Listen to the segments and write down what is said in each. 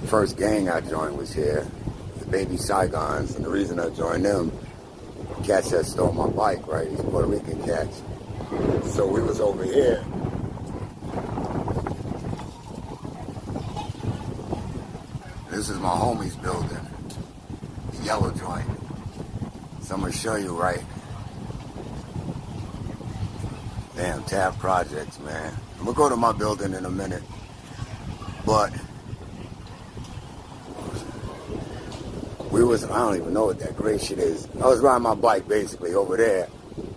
first gang I joined was here, the Baby Saigons, and the reason I joined them, cats that stole my bike, right? These Puerto Rican cats. So we was over here. This is my homie's building, the yellow joint. So I'm gonna show you, right? Damn, Taft Projects, man. I'm gonna go to my building in a minute, but I don't even know what that gray shit is. I was riding my bike basically over there,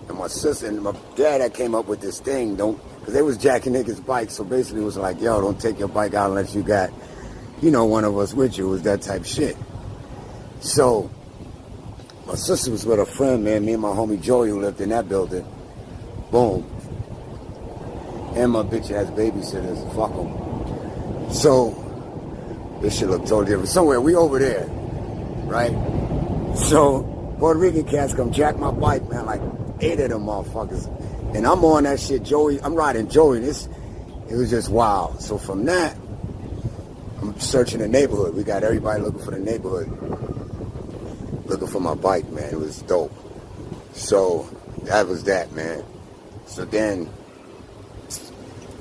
and my sister and my dad that came up with this thing, because they was jacking niggas' bikes, so basically it was like, yo, don't take your bike out unless you got, you know, one of us with you. It was that type shit. So my sister was with a friend, man, me and my homie Joey who lived in that building. Boom. And my bitch ass babysitters, fuck them. So this shit look totally different. Somewhere, we over there, right? So Puerto Rican cats come jack my bike, man, like 8 of them motherfuckers. And I'm on that shit, Joey. I'm riding Joey. It was just wild. So from that, I'm searching the neighborhood. We got everybody looking for the neighborhood. Looking for my bike, man. It was dope. So that was that, man. So then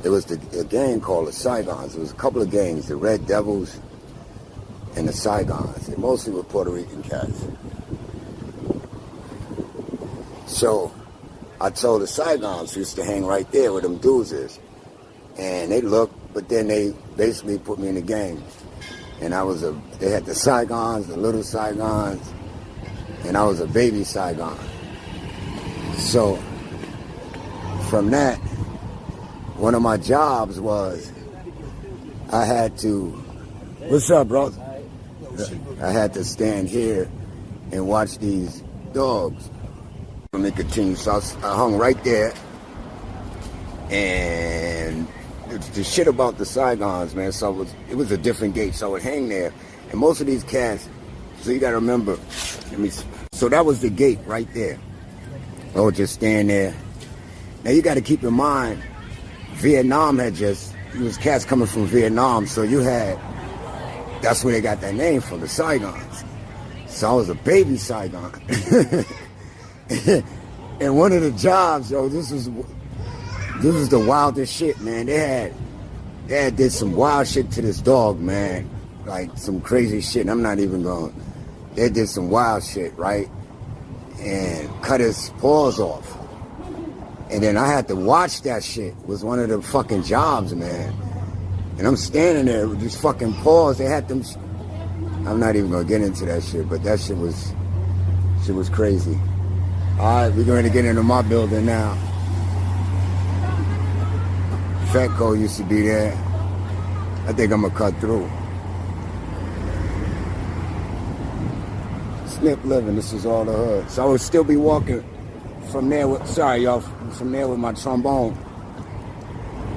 there was a gang called the Saigons. There was a couple of gangs, the Red Devils and the Saigons. They mostly were Puerto Rican cats. So I told the Saigons who used to hang right there where them dudes is. And they looked, but then they basically put me in the gang. And they had the Saigons, the little Saigons, and I was a baby Saigon. So from that, one of my jobs was I had to, what's up, bro? I had to stand here and watch these dogs. Let me continue. So I hung right there, and the shit about the Saigons, man, so it was a different gate, so I would hang there, and most of these cats, so you gotta remember, so that was the gate right there. I would just stand there. Now you gotta keep in mind, Vietnam it was cats coming from Vietnam, so that's where they got that name from, the Saigons. So I was a baby Saigon. And one of the jobs, yo, this was the wildest shit, man. They had did some wild shit to this dog, man. Like some crazy shit. And I'm not even going. They did some wild shit, right? And cut his paws off. And then I had to watch that shit. It was one of the fucking jobs, man. And I'm standing there with these fucking paws. They had them. I'm not even gonna get into that shit, but that shit was crazy. All right, we're going to get into my building now. Fetco used to be there. I think I'm gonna cut through. Snip living. This is all the hood. So I would still be walking from there from there with my trombone.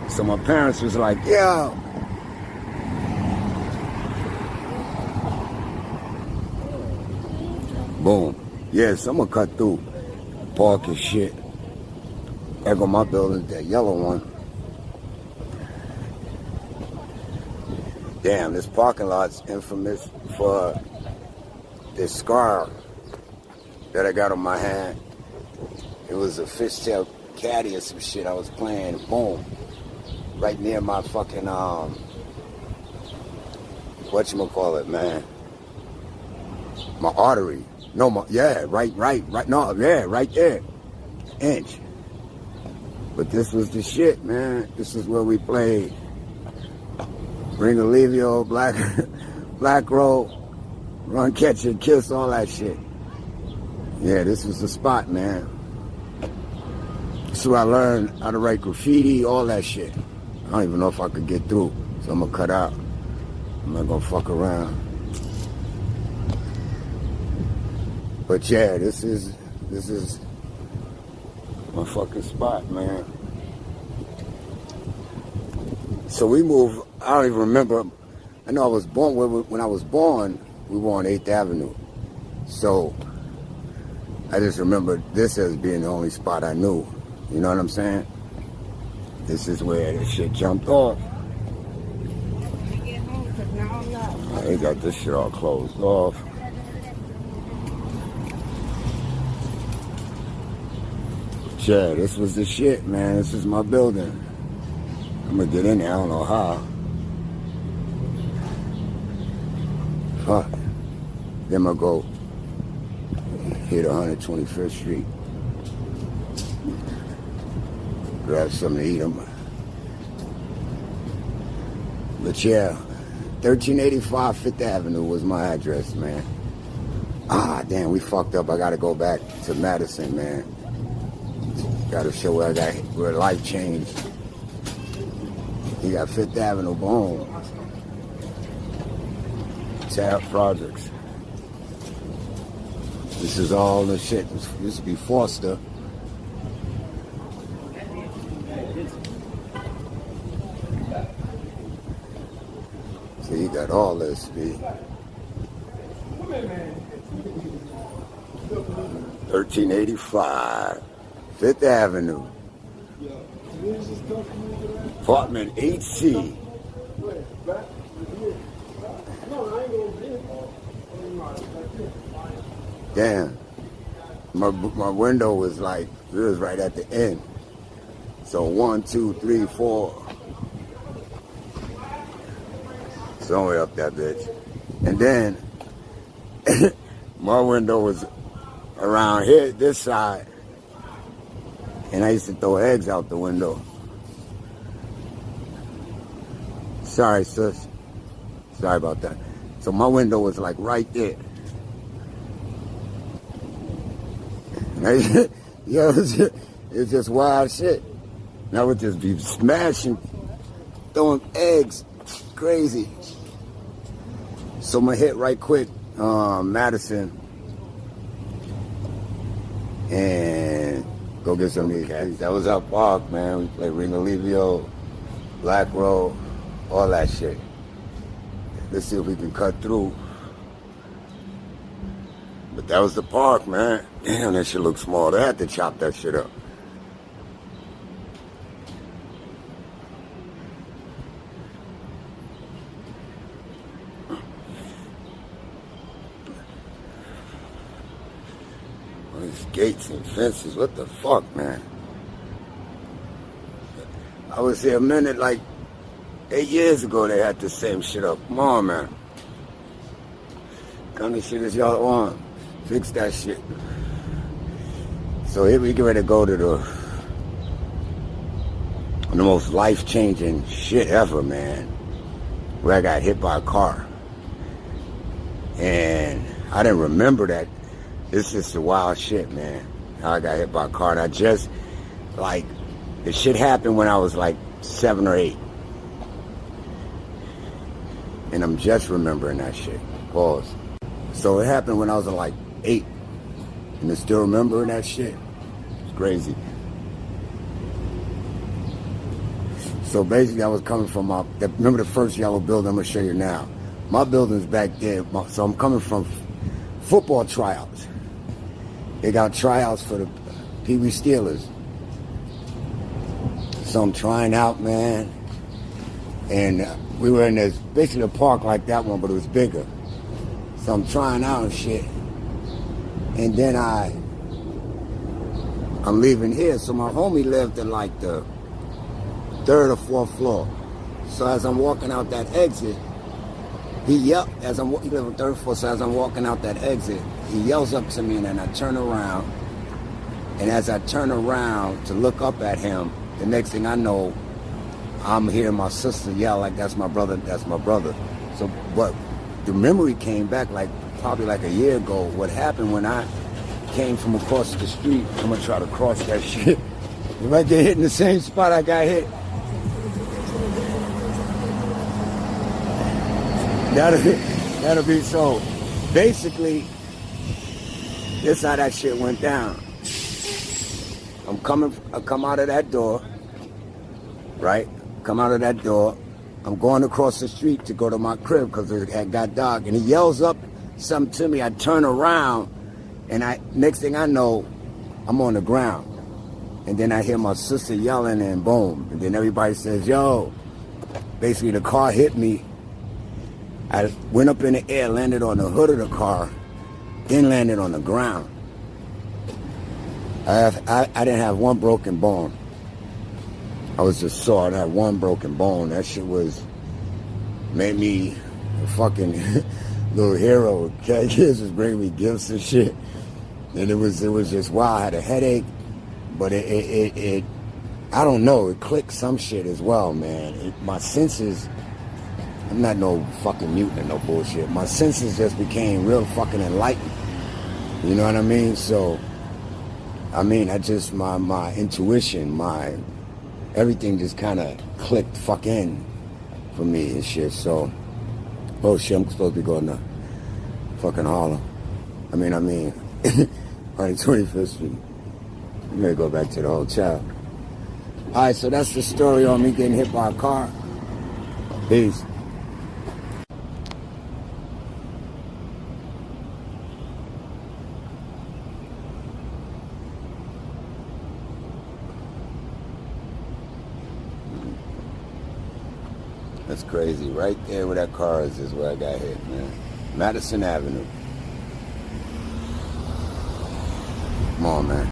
So my parents was like, yo. Boom. Yes, I'm gonna cut through. Park and shit. There go my building, that yellow one. Damn, this parking lot's infamous for this scar that I got on my hand. It was a fishtail caddy or some shit I was playing. Boom. Right near my fucking, whatchamacallit, man. My artery. No, right there. Inch. But this was the shit, man. This is where we played. Bring Olivio, Black Roll, Run, Catch and Kiss, all that shit. Yeah, this was the spot, man. This is where I learned how to write graffiti, all that shit. I don't even know if I could get through, so I'm gonna cut out. I'm not gonna fuck around. But yeah, this is my fucking spot, man. So we moved, I don't even remember. I know I was born, when I was born, we were on 8th Avenue. So I just remember this as being the only spot I knew. You know what I'm saying? This is where this shit jumped off. They got this shit all closed off. Yeah, this was the shit, man. This is my building. I'm gonna get in there, I don't know how. Fuck. Then I'm gonna go hit 125th Street. Grab something to eat them. But yeah, 1385 Fifth Avenue was my address, man. Ah, damn, we fucked up. I gotta go back to Madison, man. Gotta show where life changed. You got Fifth Avenue, boom. Taft Projects. This is all the shit. This used to be Foster. So you got all this, B. 1385 Fifth Avenue. Apartment 8C. Damn. My window was like, it was right at the end. So 1, 2, 3, 4. Somewhere up that bitch. And then my window was around here, this side. And I used to throw eggs out the window. Sorry, sis. Sorry about that. So my window was like right there. Yo, it's just wild shit. And I would just be smashing, throwing eggs. Crazy. So I'm gonna hit right quick Madison and go get some of these cats. That was our park, man. We played Ring Olivio, Black Road, all that shit. Let's see if we can cut through. But that was the park, man. Damn, that shit looks small. They had to chop that shit up. All these gates and fences, what the fuck, man? I was here a minute, like 8 years ago, they had the same shit up. Come on, man. What kind of shit is y'all on? Fix that shit. So here we get ready to go to the most life-changing shit ever, man. Where I got hit by a car. And I didn't remember that. This is the wild shit, man. How I got hit by a car. And I just, like, the shit happened when I was like 7 or 8. And I'm just remembering that shit. Pause. So it happened when I was like 8. And I still remembering that shit. It's crazy. So basically I was coming from remember the first yellow building I'm going to show you now. My building's back there. So I'm coming from football tryouts. They got tryouts for the Pee Wee Steelers. So I'm trying out, man. And we were in this, basically a park like that one, but it was bigger. So I'm trying out and shit. And then I'm leaving here. So my homie lived in like the 3rd or 4th floor. So as I'm walking out that exit, he lived on 3rd floor. So as I'm walking out that exit, he yells up to me, and then I turn around. And as I turn around to look up at him, the next thing I know, I'm hearing my sister yell like, "That's my brother, that's my brother." So, but the memory came back like probably like a year ago. What happened when I came from across the street? I'm gonna try to cross that shit. If I get hit in the same spot I got hit, that'll be so. Basically, this how that shit went down. I come out of that door, right? Come out of that door. I'm going across the street to go to my crib because it had got dark. And he yells up something to me. I turn around, and next thing I know, I'm on the ground. And then I hear my sister yelling, and boom. And then everybody says, "Yo." Basically, the car hit me. I went up in the air, landed on the hood of the car, then landed on the ground. I didn't have one broken bone. I was just sore. I had one broken bone. That shit made me a fucking little hero. Kids was bringing me gifts and shit. And it was just wow. I had a headache, but it I don't know. It clicked some shit as well, man. My senses. I'm not no fucking mutant or no bullshit. My senses just became real fucking enlightened. You know what I mean? So, I mean, my intuition, everything just kind of clicked fuck in for me and shit. So, oh shit, I'm supposed to be going to fucking Harlem. I mean, on 25th Street. I'm gonna go back to the hotel. Alright, so that's the story on me getting hit by a car. Peace. That's crazy. Right there where that car is where I got hit, man. Madison Avenue. Come on, man.